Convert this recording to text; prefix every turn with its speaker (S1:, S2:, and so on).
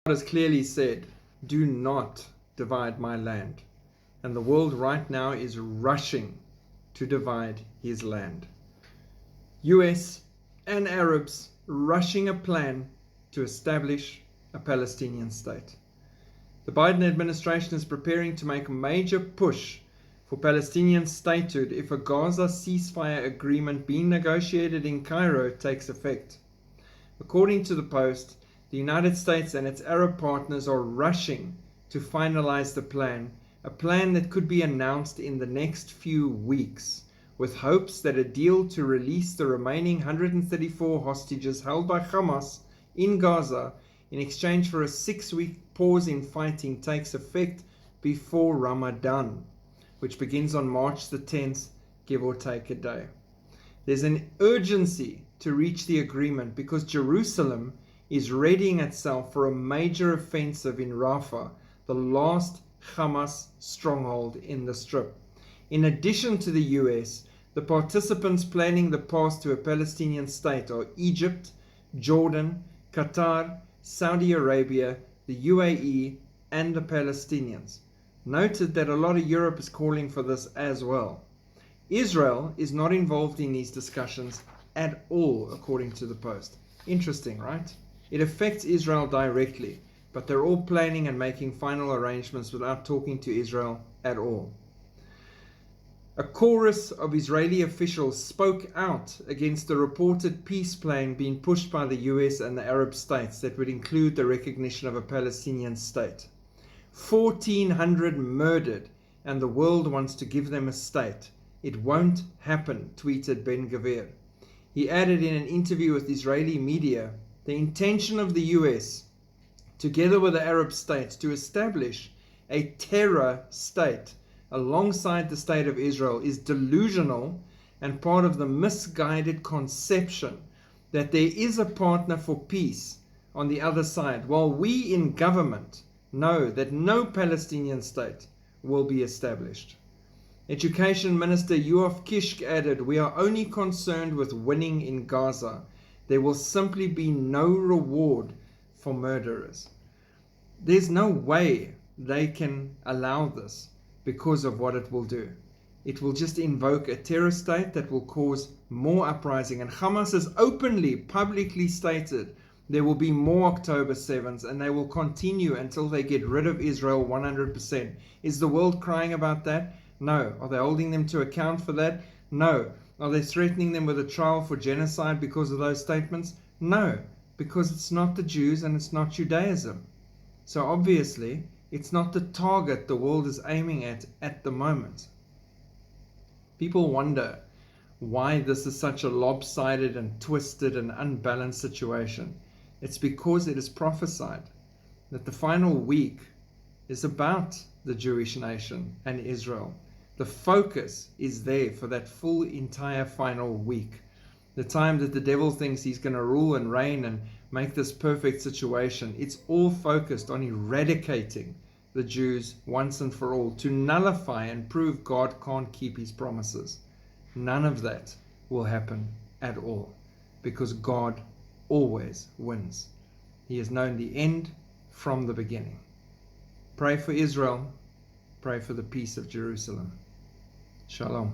S1: has clearly said, do not divide my land. And the world right now is rushing to divide his land. US and Arabs rushing a plan to establish a Palestinian state. The Biden administration is preparing to make a major push for Palestinian statehood if a Gaza ceasefire agreement being negotiated in Cairo takes effect. According to the Post, the United States and its Arab partners are rushing to finalize the plan, a plan that could be announced in the next few weeks, with hopes that a deal to release the remaining 134 hostages held by Hamas in Gaza in exchange for a 6-week pause in fighting takes effect before Ramadan, which begins on March the 10th, give or take a day. There's an urgency to reach the agreement because Jerusalem is readying itself for a major offensive in Rafah, the last Hamas stronghold in the Strip. In addition to the US, the participants planning the path to a Palestinian state are Egypt, Jordan, Qatar, Saudi Arabia, the UAE, and the Palestinians. Noted that a lot of Europe is calling for this as well. Israel is not involved in these discussions at all, according to the Post. Interesting, right? It affects Israel directly, but they're all planning and making final arrangements without talking to Israel at all. A chorus of Israeli officials spoke out against the reported peace plan being pushed by the US and the Arab states that would include the recognition of a Palestinian state. 1,400 murdered, and the world wants to give them a state. It won't happen, tweeted Ben-Gvir. He added in an interview with Israeli media, the intention of the US, together with the Arab states, to establish a terror state alongside the state of Israel is delusional and part of the misguided conception that there is a partner for peace on the other side, while we in government know that no Palestinian state will be established. Education Minister Yoav Kishk added, we are only concerned with winning in Gaza. There will simply be no reward for murderers. There's no way they can allow this because of what it will do. It will just invoke a terror state that will cause more uprising. And Hamas has openly, publicly stated there will be more October 7th and they will continue until they get rid of Israel 100%. Is the world crying about that? No. Are they holding them to account for that? No. Are they threatening them with a trial for genocide because of those statements? No, because it's not the Jews and it's not Judaism. So obviously, it's not the target the world is aiming at the moment. People wonder why this is such a lopsided and twisted and unbalanced situation. It's because it is prophesied that the final week is about the Jewish nation and Israel. The focus is there for that full entire final week. The time that the devil thinks he's going to rule and reign and make this perfect situation. It's all focused on eradicating the Jews once and for all, to nullify and prove God can't keep his promises. None of that will happen at all, because God always wins. He has known the end from the beginning. Pray for Israel. Pray for the peace of Jerusalem. Shalom.